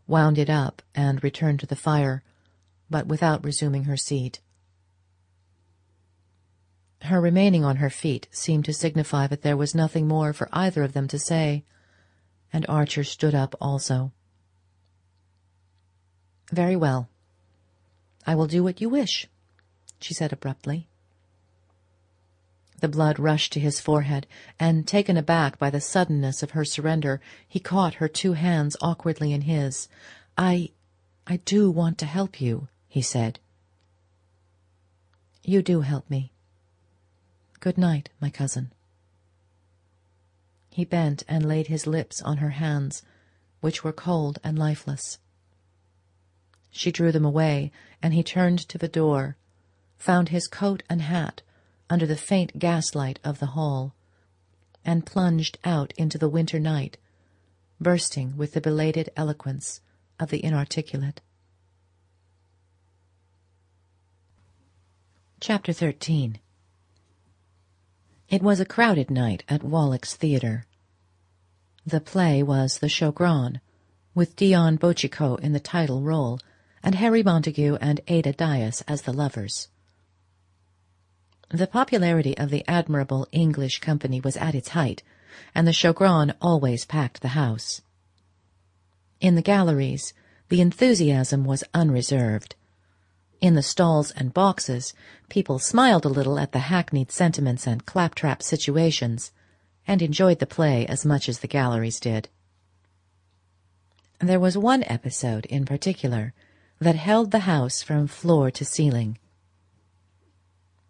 wound it up, and returned to the fire, but without resuming her seat. Her remaining on her feet seemed to signify that there was nothing more for either of them to say, and Archer stood up also. "Very well. I will do what you wish," she said abruptly. The blood rushed to his forehead, and, taken aback by the suddenness of her surrender, he caught her two hands awkwardly in his. I do want to help you," he said. "You do help me. Good night, my cousin." He bent and laid his lips on her hands, which were cold and lifeless. She drew them away, and he turned to the door, found his coat and hat under the faint gaslight of the hall, and plunged out into the winter night, bursting with the belated eloquence of the inarticulate. Chapter 13. It was a crowded night at Wallack's Theatre. The play was The Chagrin, with Dion Boucicault in the title role, and Harry Montague and Ada Dias as the lovers. The popularity of the admirable English company was at its height, and the Chagrin always packed the house. In the galleries, the enthusiasm was unreserved. In the stalls and boxes, people smiled a little at the hackneyed sentiments and claptrap situations, and enjoyed the play as much as the galleries did. There was one episode in particular that held the house from floor to ceiling.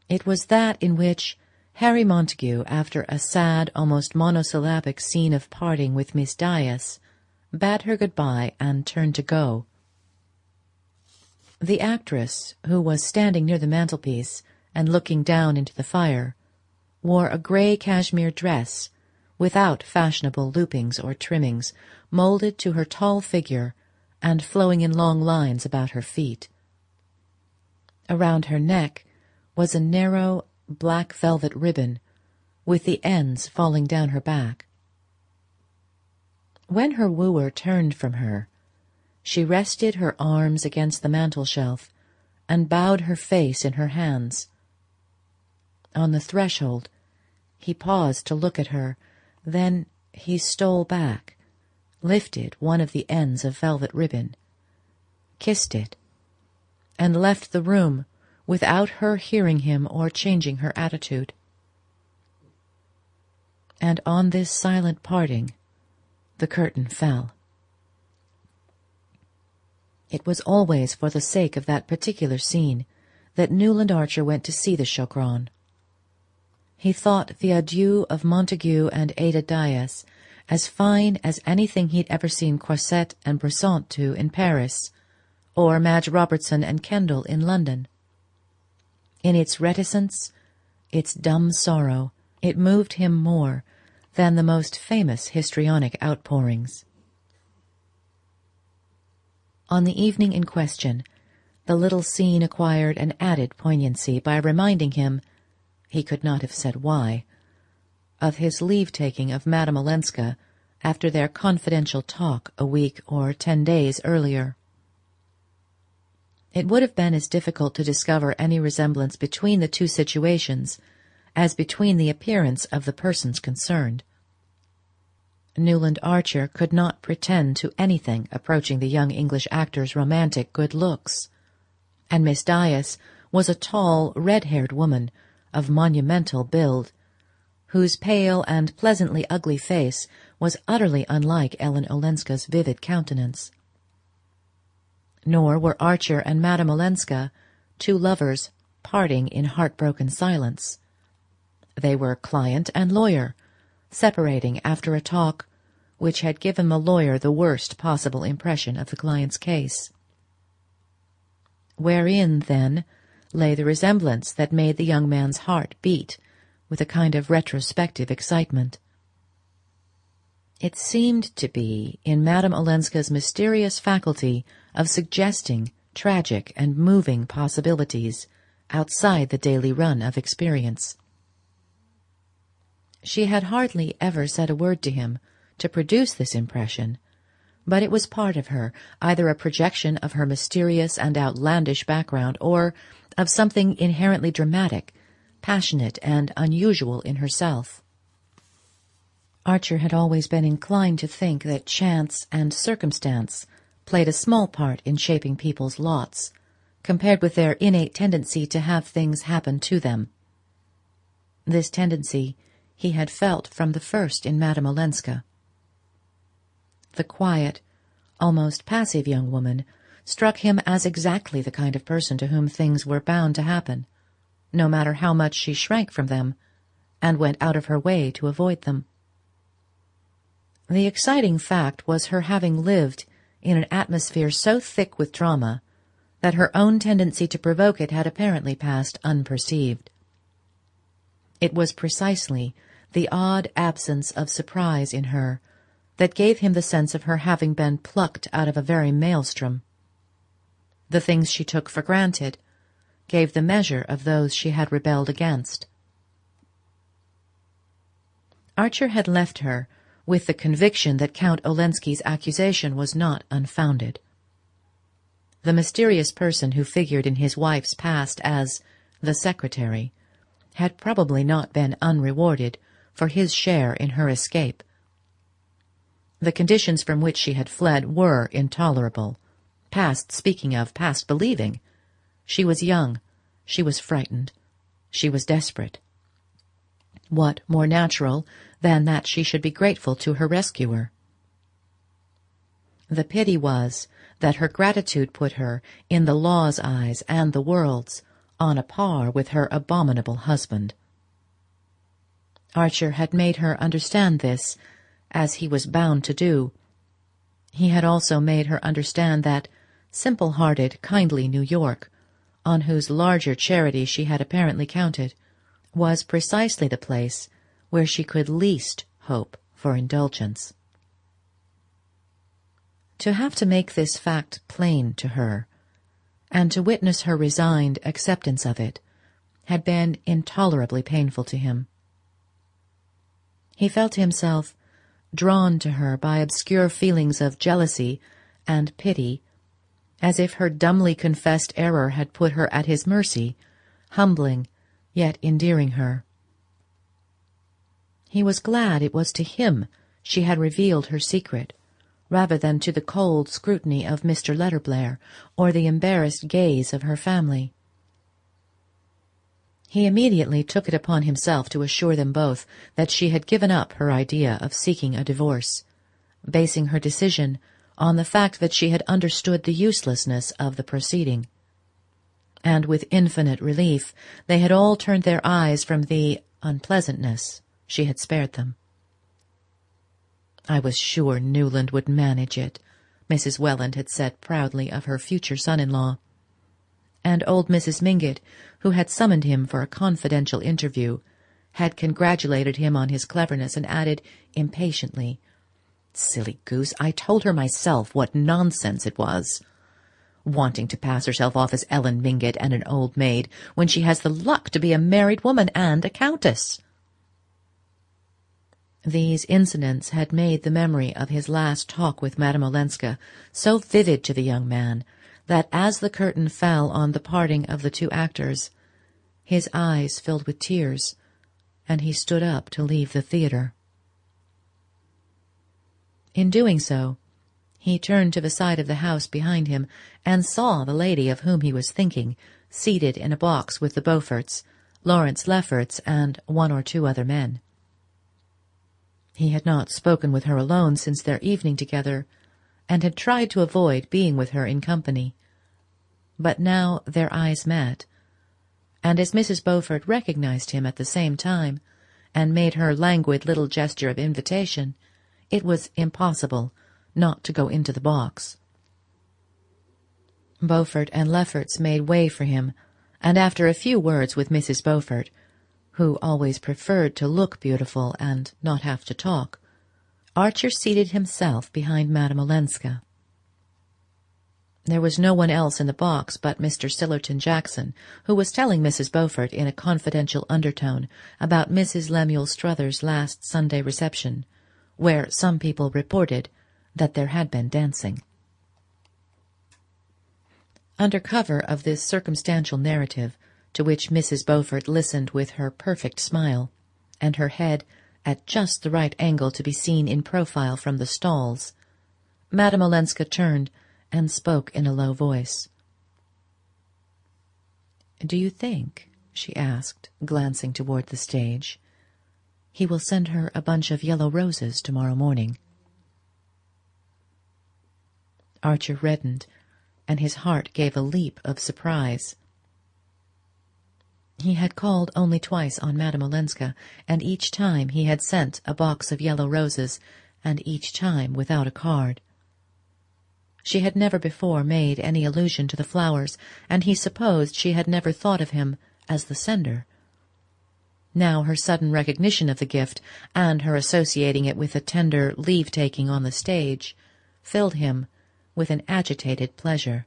It was that in which Harry Montague, after a sad, almost monosyllabic scene of parting with Miss Dyas, bade her good-bye and turned to go. The actress, who was standing near the mantelpiece and looking down into the fire, wore a grey cashmere dress, without fashionable loopings or trimmings, moulded to her tall figure and flowing in long lines about her feet. Around her neck was a narrow black velvet ribbon, with the ends falling down her back. When her wooer turned from her, she rested her arms against the mantel-shelf and bowed her face in her hands. On the threshold, he paused to look at her, then he stole back, lifted one of the ends of velvet ribbon, kissed it, and left the room without her hearing him or changing her attitude. And on this silent parting, the curtain fell. It was always for the sake of that particular scene that Newland Archer went to see the Chocron. He thought the adieu of Montague and Ada Dyas as fine as anything he'd ever seen Croisset and Brissant do in Paris, or Madge Robertson and Kendall in London. In its reticence, its dumb sorrow, it moved him more than the most famous histrionic outpourings. On the evening in question, the little scene acquired an added poignancy by reminding him, he could not have said why, of his leave-taking of Madame Olenska after their confidential talk a week or 10 days earlier. It would have been as difficult to discover any resemblance between the two situations as between the appearance of the persons concerned. Newland Archer could not pretend to anything approaching the young English actor's romantic good looks, and Miss Dyas was a tall, red-haired woman of monumental build, whose pale and pleasantly ugly face was utterly unlike Ellen Olenska's vivid countenance. Nor were Archer and Madame Olenska two lovers parting in heartbroken silence. They were client and lawyer, separating after a talk which had given the lawyer the worst possible impression of the client's case. Wherein, then, lay the resemblance that made the young man's heart beat with a kind of retrospective excitement? It seemed to be in Madame Olenska's mysterious faculty of suggesting tragic and moving possibilities outside the daily run of experience. She had hardly ever said a word to him to produce this impression, but it was part of her, either a projection of her mysterious and outlandish background or of something inherently dramatic, passionate, and unusual in herself. Archer had always been inclined to think that chance and circumstance played a small part in shaping people's lots, compared with their innate tendency to have things happen to them. This tendency he had felt from the first in Madame Olenska. The quiet, almost passive young woman struck him as exactly the kind of person to whom things were bound to happen, no matter how much she shrank from them and went out of her way to avoid them. The exciting fact was her having lived in an atmosphere so thick with drama that her own tendency to provoke it had apparently passed unperceived. It was precisely the odd absence of surprise in her that gave him the sense of her having been plucked out of a very maelstrom. The things she took for granted gave the measure of those she had rebelled against. Archer had left her with the conviction that Count Olenski's accusation was not unfounded. The mysterious person who figured in his wife's past as the secretary had probably not been unrewarded for his share in her escape. The conditions from which she had fled were intolerable, past speaking of, past believing. She was young, she was frightened, she was desperate. What more natural than that she should be grateful to her rescuer? The pity was that her gratitude put her, in the law's eyes and the world's, on a par with her abominable husband. Archer had made her understand this, as he was bound to do. He had also made her understand that simple-hearted, kindly New York, on whose larger charity she had apparently counted, was precisely the place where she could least hope for indulgence. To have to make this fact plain to her, and to witness her resigned acceptance of it, had been intolerably painful to him. He felt himself drawn to her by obscure feelings of jealousy and pity, as if her dumbly confessed error had put her at his mercy, humbling yet endearing her. He was glad it was to him she had revealed her secret, rather than to the cold scrutiny of Mr. Letterblair or the embarrassed gaze of her family. He immediately took it upon himself to assure them both that she had given up her idea of seeking a divorce, basing her decision on the fact that she had understood the uselessness of the proceeding. And with infinite relief they had all turned their eyes from the unpleasantness she had spared them. "I was sure Newland would manage it," Mrs. Welland had said proudly of her future son-in-law. And old Mrs. Mingott, who had summoned him for a confidential interview, had congratulated him on his cleverness and added impatiently, "Silly goose, I told her myself what nonsense it was. Wanting to pass herself off as Ellen Mingott and an old maid, when she has the luck to be a married woman and a countess." These incidents had made the memory of his last talk with Madame Olenska so vivid to the young man that as the curtain fell on the parting of the two actors, his eyes filled with tears, and he stood up to leave the theatre. In doing so, he turned to the side of the house behind him and saw the lady of whom he was thinking, seated in a box with the Beauforts, Lawrence Lefferts, and one or two other men. He had not spoken with her alone since their evening together, and had tried to avoid being with her in company. But now their eyes met, and as Mrs. Beaufort recognized him at the same time, and made her languid little gesture of invitation, it was impossible not to go into the box. Beaufort and Lefferts made way for him, and after a few words with Mrs. Beaufort, who always preferred to look beautiful and not have to talk, Archer seated himself behind Madame Olenska. There was no one else in the box but Mr. Sillerton Jackson, who was telling Mrs. Beaufort in a confidential undertone about Mrs. Lemuel Struthers' last Sunday reception, where some people reported that there had been dancing. Under cover of this circumstantial narrative, to which Mrs. Beaufort listened with her perfect smile, and her head at just the right angle to be seen in profile from the stalls, Madame Olenska turned and spoke in a low voice. "Do you think," she asked, glancing toward the stage, "he will send her a bunch of yellow roses tomorrow morning?" Archer reddened, and his heart gave a leap of surprise. He had called only twice on Madame Olenska, and each time he had sent a box of yellow roses, and each time without a card. She had never before made any allusion to the flowers, and he supposed she had never thought of him as the sender. Now her sudden recognition of the gift, and her associating it with a tender leave-taking on the stage, filled him with an agitated pleasure.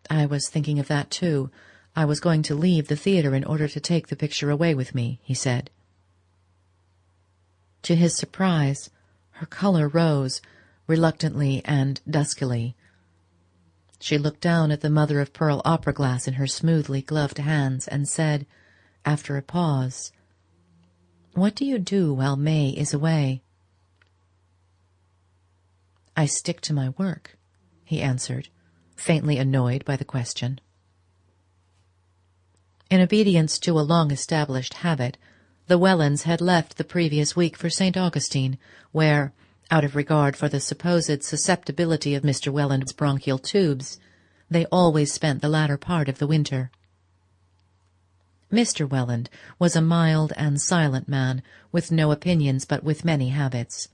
"I was thinking of that, too. I was going to leave the theatre in order to take the picture away with me," he said. To his surprise, her color rose, reluctantly and duskily. She looked down at the mother-of-pearl opera-glass in her smoothly gloved hands and said, after a pause, "What do you do while May is away?" "I stick to my work," he answered, faintly annoyed by the question. In obedience to a long-established habit, the Wellands had left the previous week for St. Augustine, where, out of regard for the supposed susceptibility of Mr. Welland's bronchial tubes, they always spent the latter part of the winter. Mr. Welland was a mild and silent man, with no opinions but with many habits.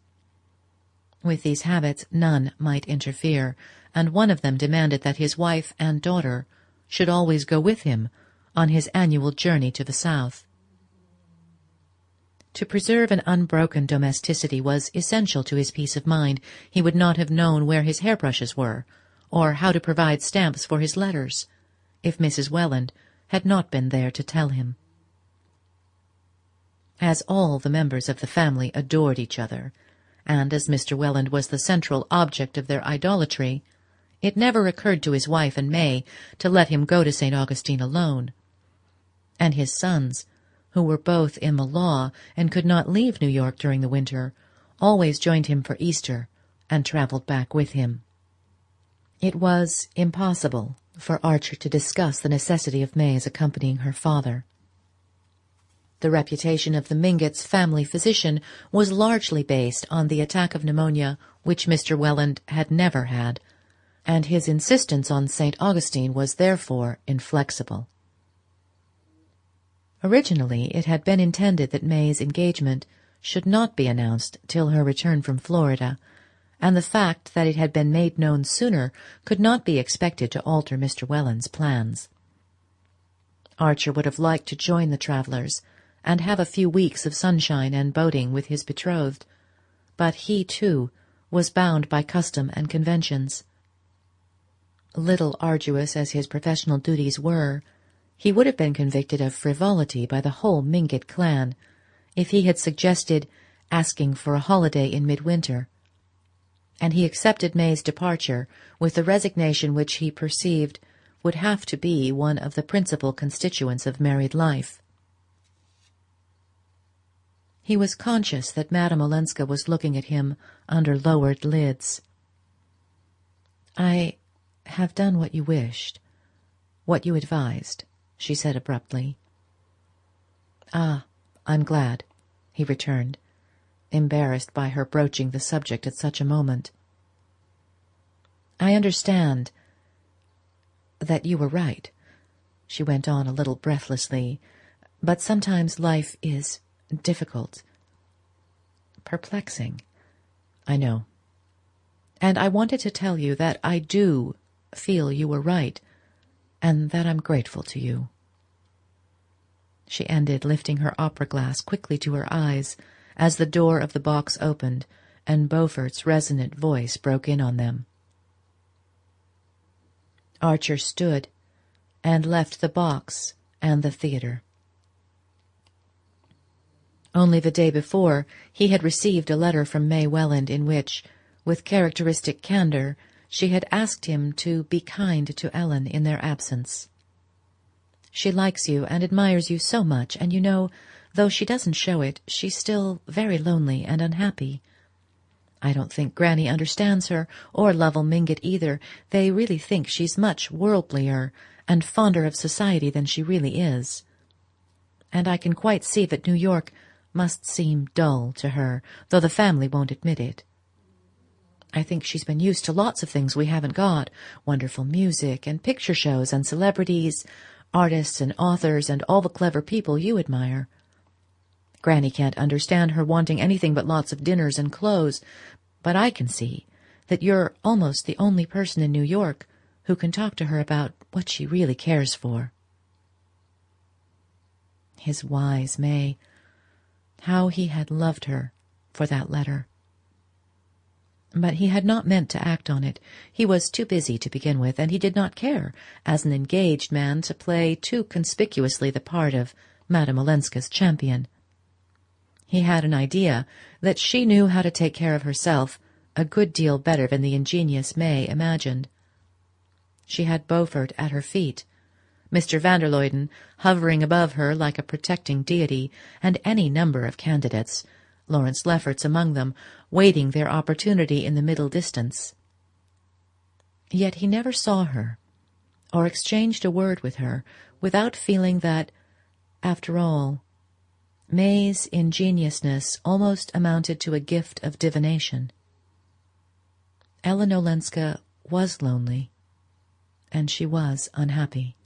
With these habits none might interfere, and one of them demanded that his wife and daughter should always go with him on his annual journey to the south. To preserve an unbroken domesticity was essential to his peace of mind. He would not have known where his hairbrushes were, or how to provide stamps for his letters, if Mrs. Welland had not been there to tell him. As all the members of the family adored each other, and as Mr. Welland was the central object of their idolatry, it never occurred to his wife and May to let him go to St. Augustine alone. And his sons, who were both in the law and could not leave New York during the winter, always joined him for Easter and travelled back with him. It was impossible for Archer to discuss the necessity of May's accompanying her father. The reputation of the Mingotts' family physician was largely based on the attack of pneumonia which Mr. Welland had never had, and his insistence on St. Augustine was therefore inflexible. Originally it had been intended that May's engagement should not be announced till her return from Florida, and the fact that it had been made known sooner could not be expected to alter Mr. Welland's plans. Archer would have liked to join the travellers and have a few weeks of sunshine and boating with his betrothed, but he, too, was bound by custom and conventions. Little arduous as his professional duties were, he would have been convicted of frivolity by the whole Mingott clan if he had suggested asking for a holiday in midwinter, and he accepted May's departure with the resignation which he perceived would have to be one of the principal constituents of married life. He was conscious that Madame Olenska was looking at him under lowered lids. "I have done what you wished, what you advised," she said abruptly. "Ah, I'm glad," he returned, embarrassed by her broaching the subject at such a moment. "I understand that you were right," she went on a little breathlessly, "but sometimes life is difficult, perplexing. I know. And I wanted to tell you that I do feel you were right, and that I'm grateful to you." She ended, lifting her opera glass quickly to her eyes as the door of the box opened and Beaufort's resonant voice broke in on them. Archer stood and left the box and the theatre. Only the day before he had received a letter from May Welland in which, with characteristic candour, she had asked him to be kind to Ellen in their absence. "She likes you and admires you so much, and you know, though she doesn't show it, she's still very lonely and unhappy. I don't think Granny understands her, or Lovell Mingott either. They really think she's much worldlier and fonder of society than she really is. And I can quite see that New York must seem dull to her, though the family won't admit it. I think she's been used to lots of things we haven't got, wonderful music and picture shows and celebrities, artists and authors and all the clever people you admire. Granny can't understand her wanting anything but lots of dinners and clothes, but I can see that you're almost the only person in New York who can talk to her about what she really cares for." His wise May! How he had loved her for that letter! But he had not meant to act on it. He was too busy to begin with, and he did not care, as an engaged man, to play too conspicuously the part of Madame Olenska's champion. He had an idea that she knew how to take care of herself a good deal better than the ingenious May imagined. She had Beaufort at her feet, Mr. van der Luyden hovering above her like a protecting deity, and any number of candidates, Lawrence Lefferts among them, waiting their opportunity in the middle distance. Yet he never saw her, or exchanged a word with her, without feeling that, after all, May's ingenuousness almost amounted to a gift of divination. Ellen Olenska was lonely, and she was unhappy.